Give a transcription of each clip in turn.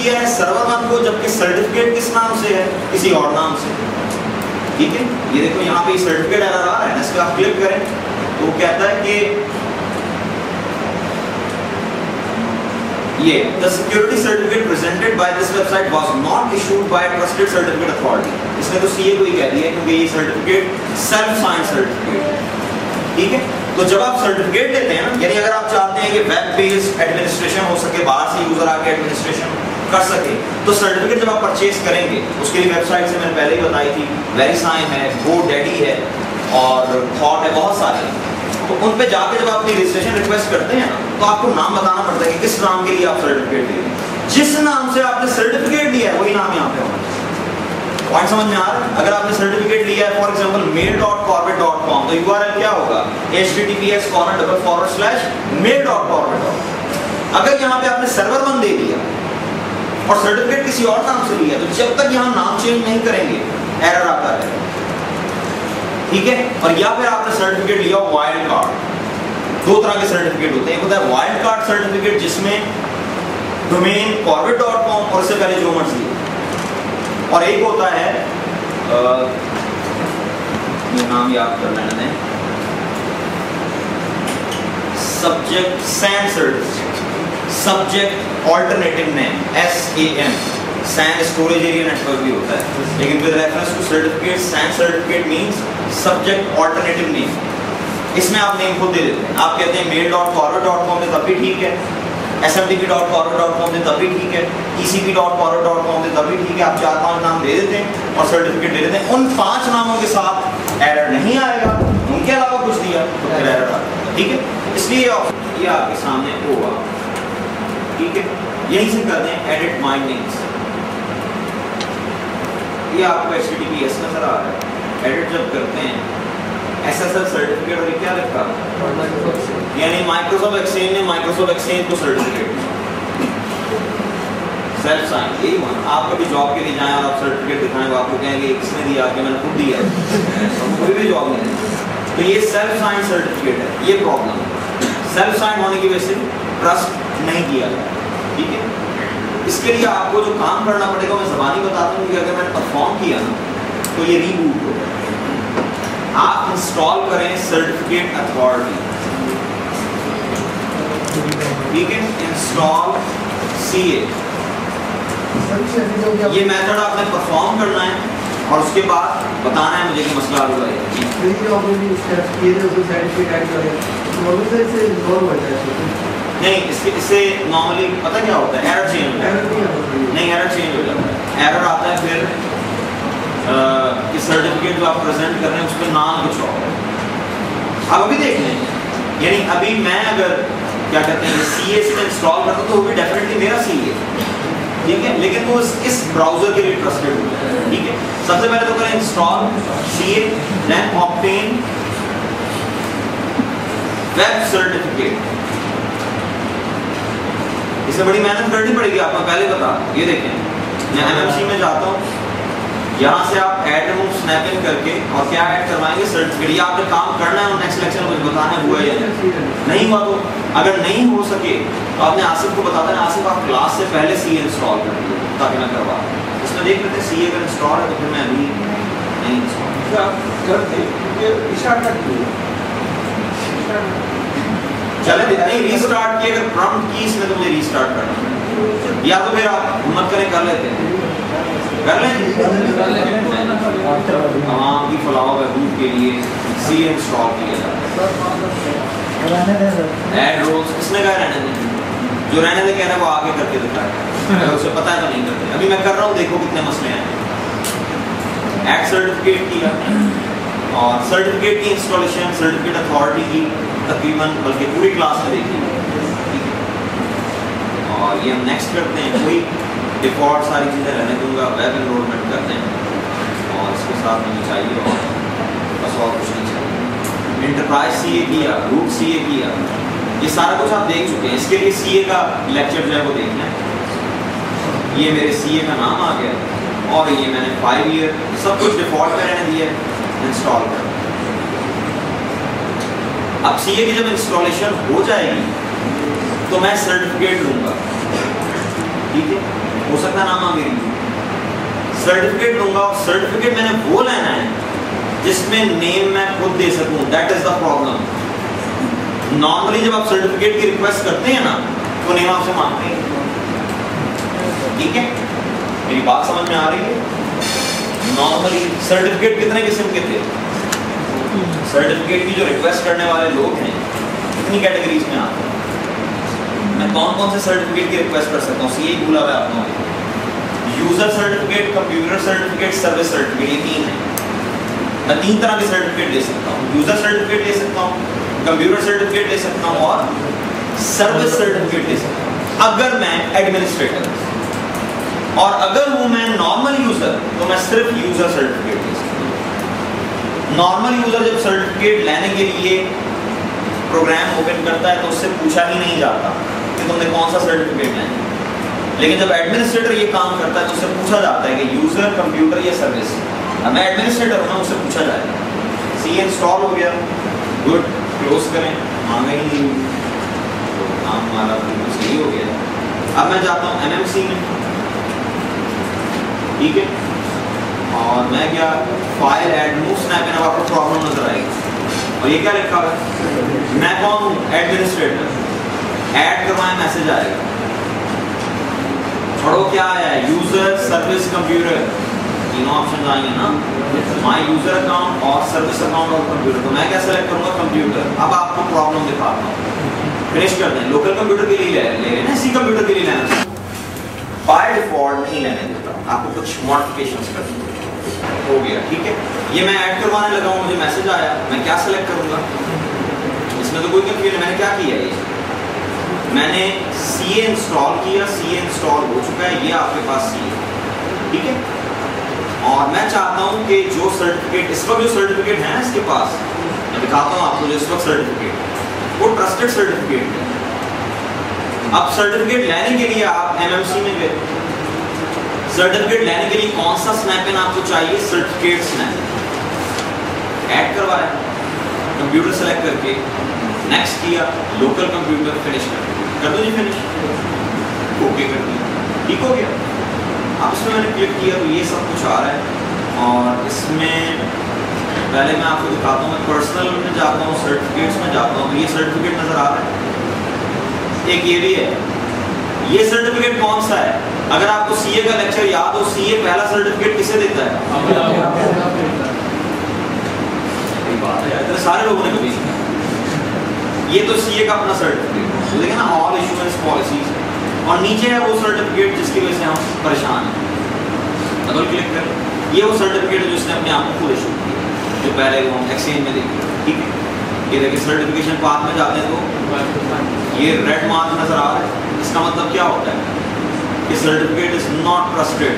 है server one को, जबकि सर्टिफिकेट किस नाम से है, किसी और नाम से। ठीक है, ये देखो यहाँ पे सर्टिफिकेट एरर आ रहा है, इस पे आप क्लिक करें तो कहता है कि ये the security certificate presented by this website was not issued by trusted certificate authority। इसने तो सीए को ही कह दिया क्योंकि ये सर्टिफिकेट सेल्फ साइन सर्टिफिकेट। ठीक है, तो जब आप सर्टिफिकेट लेते हैं ना, यानी अगर आप चाहते हैं कि वेब बेस्ड एडमिनिस्ट्रेशन हो सके, बाहर से यूजर आके एडमिनिस्ट्रेशन कर सके, तो सर्टिफिकेट जब आप परचेज करेंगे उसके लिए वेबसाइट से मैंने पहले ही बताई थी, वेरीसाइन है, GoDaddy है और थॉट है, बहुत सारे। तो उन पे जाके जब आप अपनी रजिस्ट्रेशन रिक्वेस्ट करते हैं तो आपको नाम बताना पड़ता है कि किस नाम के लिए आप सर्टिफिकेट ले रहे हैं। जिस नाम से आपने सर्टिफिकेट लिया है वही नाम यहाँ पे होना चाहिए। पॉइंट समझ में आ रहा है? अगर आपने सर्टिफिकेट लिया है फॉर एग्जांपल mail.corporate.com, तो URL क्या होगा, https://mail.corporate.com। अगर यहाँ पे आपने सर्वर वन दे दिया और सर्टिफिकेट किसी और नाम से लिया, तो जब तक यहाँ नाम चेंज नहीं करेंगे एरर आता है। ठीक है, और या फिर आपने सर्टिफिकेट लिया वाइल्ड कार्ड। दो तरह के सर्टिफिकेट होते हैं, एक होता है वाइल्ड कार्ड सर्टिफिकेट जिसमें डोमेन corporate.com और उससे पहले जो मर्जी, और एक होता है ये नाम याद कर लेना है, subject SAN certificate, subject alternative name SAN, SAN storage area network भी होता है, लेकिन with reference to certificate SAN certificate means subject alternative name. इसमें आप नेम खुद दे देते हैं, आप कहते हैं mail.corporate.com से तब भी ठीक है, smtp.corporate.com से तब भी ठीक है, tcp.corporate.com से तब भी ठीक है। आप 4-5 नाम दे देते हैं और सर्टिफिकेट दे देते हैं, उन 5 नामों के साथ एरर नहीं आएगा, उनके अलावा कुछ दिया तो फिर एरर आएगा। ठीक है, इसलिए ये आपके सामने होगा। ठीक है, यहीं से करते हैं एडिट माय नेम्स। ये आपको HTTPS नजर आ रहा है, एडिट जब करते हैं SSL सर्टिफिकेट, और ये क्या लिखा है, यानी माइक्रोसॉफ्ट एक्सचेंज ने माइक्रोसॉफ्ट एक्सचेंज को सर्टिफिकेट सेल्फ साइन। यही मान आप कभी जॉब के लिए जाएं और आप सर्टिफिकेट दिखाएं, वो आपको कहेंगे किसने दिया, कि मैंने खुद दिया, कोई भी जॉब नहीं है। तो ये सेल्फ साइन सर्टिफिकेट है, ये प्रॉब्लम है। सेल्फ साइन होने की वजह से ट्रस्ट नहीं किया जाए। ठीक है, इसके लिए आपको जो काम करना पड़ेगा मैं ज़बानी बताता हूँ कि अगर मैंने परफॉर्म किया ना तो ये रीबूट होगा। आप इंस्टॉल करें सर्टिफिकेट अथॉरिटी। ठीक है, इंस्टॉल CA, ये मेथड आपने परफॉर्म करना है और उसके बाद बताना है मुझे कि मसला हुआ है। नहीं, इससे नॉर्मली पता क्या होता है, एरर चेंज हो जाता है। नहीं, एरर चेंज हो जाता है, एरर आता है फिर कि सर्टिफिकेट जो आप प्रेजेंट कर रहे हैं उसमें नाम कुछ और है। अब अभी देख लें, यानी अभी मैं अगर क्या कहते हैं CA से इंस्टॉल करता तो वो भी डेफिनेटली मेरा CA, ठीक है, लेकिन वो इस ब्राउजर के लिए ट्रस्टेड होता है। ठीक है, सबसे पहले तो करें install CA, then obtain web certificate. इससे बड़ी मेहनत करनी पड़ेगी आपको, पहले बता। ये देखें, मैं MMC में जाता हूँ, यहाँ से आप ऐड रिमूव स्नैपिंग करके और क्या ऐड करवाएंगे, सर्टिफिकेट। ये आपने काम करना है और नेक्स्ट लेक्चर में मुझे बताना है हुआ या नहीं हुआ। तो अगर नहीं हो सके तो आपने आसिफ को बताना है, आसिफ आप क्लास से पहले CA इंस्टॉल कर लीजिए ताकि मैं करवा। इसमें देख लेते हैं CA अगर इंस्टॉल है तो फिर मैं अभी नहीं इंस्टॉल चले नहीं रीस्टार्ट किए, अगर प्रॉम्प्ट की इसमें तो मुझे रीस्टार्ट करना है, या तो फिर आप हिम्मत करें कर लेते हैं, कर लें तमाम की फलाह बहबूद के लिए CA इंस्टॉल किया जाता है। ऐड रोल्स किसने कहा रहने दें, जो रहने दे कह रहा है वो आगे करके दिखाए, उसे पता है तो नहीं करते। अभी मैं कर रहा हूँ, देखो कितने मसले हैं। ऐड सर्टिफिकेट किया और सर्टिफिकेट की इंस्टॉलेशन सर्टिफिकेट अथॉरिटी की तकरीबन बल्कि पूरी क्लास में देखी। और ये हम नेक्स्ट करते हैं, कोई डिफॉल्ट सारी चीज़ें रहने दूंगा, वेब एनरोलमेंट करते हैं और इसके साथ मुझे चाहिए और बस और कुछ नहीं चाहिए। इंटरप्राइज CA किया, रूट CA किया, ये सारा कुछ आप देख चुके हैं। इसके लिए CA का लेक्चर जो है वो देखना है। ये मेरे CA का नाम आ गया और ये मैंने 5 ईयर सब कुछ डिफॉल्ट में रहने दिया, इंस्टॉल कर। अब CA की जब इंस्टॉलेशन हो जाएगी तो मैं सर्टिफिकेट लूँगा। ठीक है, हो सकता है नाम मेरी सर्टिफिकेट लूंगा और सर्टिफिकेट मैंने वो लेना है जिसमें नेम मैं खुद दे सकूं, that is the problem. Normally जब आप सर्टिफिकेट की रिक्वेस्ट करते हैं ना तो नेम आपसे मांगते हैं, ठीक है, मेरी बात समझ में आ रही है। नॉर्मली सर्टिफिकेट कितने किस्म के थे, सर्टिफिकेट की जो रिक्वेस्ट करने वाले लोग हैं कितनी कैटेगरीज में आते हैं। मैं कौन कौन से सर्टिफिकेट की रिक्वेस्ट कर सकता हूँ, सीए भूला हुआ आप लोगों ने। User certificate, computer certificate, service certificate, ये तीन है। मैं तीन तरह के सर्टिफिकेट ले सकता हूँ, यूजर सर्टिफिकेट ले सकता हूँ, कंप्यूटर सर्टिफिकेट ले सकता हूँ और सर्विस सर्टिफिकेट ले सकता हूँ अगर मैं एडमिनिस्ट्रेटर, और अगर हूँ मैं नॉर्मल यूजर तो मैं सिर्फ यूजर सर्टिफिकेट ले सकता हूँ। नॉर्मल यूजर जब सर्टिफिकेट लेने के लिए प्रोग्राम ओपन करता है तो उससे पूछा ही नहीं जाता कि तुमने कौन सा सर्टिफिकेट लेना है, लेकिन जब एडमिनिस्ट्रेटर ये काम करता है तो उससे पूछा जाता है कि यूजर, कंप्यूटर या सर्विस। अब मैं एडमिनिस्ट्रेटर हूँ, उससे पूछा जाएगा। सी इंस्टॉल हो गया, गुड, क्लोज करें, मांगा ही नहीं तो काम हमारा बिल्कुल सही हो गया। अब मैं जाता हूँ एमएमसी में, ठीक है, और मैं क्या फाइल ऐड मूव स्नैप में, आपको प्रॉब्लम नजर आएगी। और ये क्या लिखा हुआ है, मैं कौन हूँ, एडमिनिस्ट्रेटर, ऐड करवाएं, मैसेज आएगा, पढ़ो क्या आया है, यूजर, सर्विस, कंप्यूटर, तीनों ऑप्शन आएंगे ना, माय यूजर अकाउंट और सर्विस अकाउंट और कंप्यूटर। तो मैं क्या सेलेक्ट करूंगा, कंप्यूटर। अब आपको प्रॉब्लम दिखाता हूँ, फिनिश कर दें। लोकल कंप्यूटर के लिए ले रहे हैं, इसी कंप्यूटर के लिए लेना, बाय डिफॉल्ट नहीं लेने देता, आपको कुछ मॉडिफिकेशंस करनी हो गया, ठीक है। ये मैं ऐड करवाने लगा हूँ, मुझे मैसेज आया, मैं क्या सेलेक्ट करूंगा, इसमें तो कोई कंफ्यूजन। मैंने क्या किया, ये मैंने सीए इंस्टॉल किया, सीए इंस्टॉल हो चुका है, ये आपके पास सीए, ठीक है। और मैं चाहता हूं कि जो सर्टिफिकेट इस वक्त जो सर्टिफिकेट है ना इसके पास, मैं दिखाता हूं आपको जो इस वक्त सर्टिफिकेट, वो ट्रस्टेड सर्टिफिकेट है। अब सर्टिफिकेट लेने के लिए आप एमएमसी में गए, सर्टिफिकेट लेने के लिए कौन सा स्नैप इन आपको चाहिए, सर्टिफिकेट स्नैप, ऐड करवाया, कंप्यूटर सेलेक्ट करके नेक्स्ट किया, लोकल कंप्यूटर, फिनिश कर दो जी, फिनिश, ओके कर दिया, ठीक हो गया। अब इसमें मैंने क्लिक किया तो ये सब कुछ आ रहा है। और इसमें पहले मैं आपको दिखाता हूँ, मैं पर्सनल में जाता हूँ, सर्टिफिकेट्स में जाता हूँ, तो ये सर्टिफिकेट नजर आ रहा है, एक ये भी है। ये सर्टिफिकेट कौन सा है, अगर आपको सीए का लेक्चर याद हो, सीए पहला सर्टिफिकेट किसे देता है, बात है यार, सारे लोगों ने कभी, ये तो सीए का अपना सर्टिफिकेट, देखिए ना, ऑल इश्यूएंस पॉलिसीज, और नीचे है वो सर्टिफिकेट जिसकी वजह से हम परेशान हैं, डबल क्लिक करें, ये वो सर्टिफिकेट है जिसने अपने आप को खुद इशू किया, जो पहले वो हम एक्सचेंज में देखिए, ठीक है। ये देखिए सर्टिफिकेशन पाथ में जाते हैं तो ये रेड मार्क नजर आ रहा है, इसका मतलब क्या होता है कि certificate is not trusted,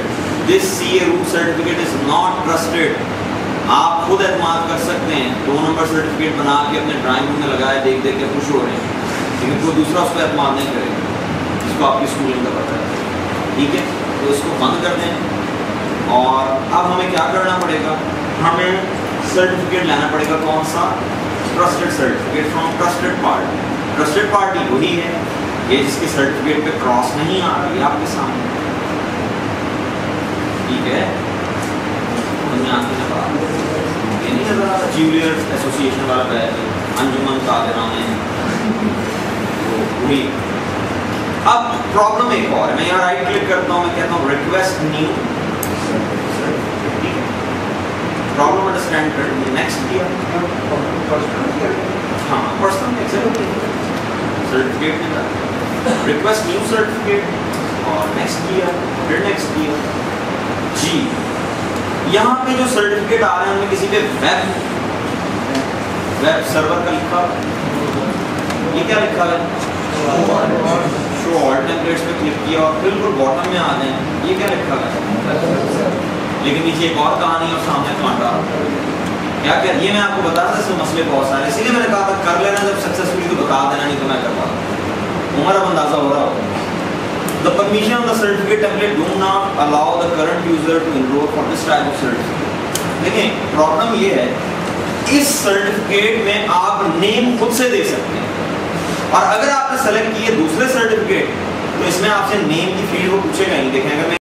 this CA root certificate is not trusted. आप खुद एतमाद कर सकते हैं, 2 नंबर सर्टिफिकेट बना के अपने ड्राइंग रूम में लगाए, देख देख के खुश हो रहे हैं, लेकिन कोई दूसरा उस पर एतमाद नहीं करेगा जिसको आपकी स्कूलिंग का पता है, ठीक है। तो इसको बंद कर दें। और अब हमें क्या करना पड़ेगा, हमें सर्टिफिकेट लेना पड़ेगा, कौन सा, trusted certificate from trusted party. Trusted party वही है ये जिसके सर्टिफिकेट पे क्रॉस नहीं आ रही है आपके सामने, ठीक है। ये नहीं नजर आता, ज्वेलर्स एसोसिएशन वाला बैच, अंजुमन कादिराने, तो वही। अब प्रॉब्लम एक और है, मैं यहाँ राइट क्लिक करता हूँ, मैं कहता हूँ रिक्वेस्ट न्यू, प्रॉब्लम अंडरस्टैंड कर, नेक्स्ट किया, हाँ पर्सनल सर्टिफिकेट में रिक्वेस्ट न्यू सर्टिफिकेट, और नेक्स्ट किया, फिर नेक्स्ट किया जी। यहाँ पे जो सर्टिफिकेट आ रहे हैं उनमें किसी पे वेब सर्वर का लिखा, ये क्या लिखा है, शो ऑल टेम्पलेट्स पे क्लिक किया और बिल्कुल बॉटम में आ गए, ये क्या लिखा है, लेकिन नीचे एक और कहानी और सामने कांटा, क्या क्या, ये मैं आपको बता रहा था, मसले बहुत सारे, इसीलिए मैंने कहा था कर लेना जब सक्सेसफुली तो बता देना, नहीं तो मैं करवा हमारा अंदाजा हो रहा होगा। The permission of the certificate template do not allow the current user to enroll for this type of certificate। देखिए प्रॉब्लम ये है, इस सर्टिफिकेट में आप नेम खुद से दे सकते हैं, और अगर आपने सेलेक्ट किए दूसरे सर्टिफिकेट तो इसमें आपसे नेम की फील्ड वो पूछेगा ही। देखें अगर मैं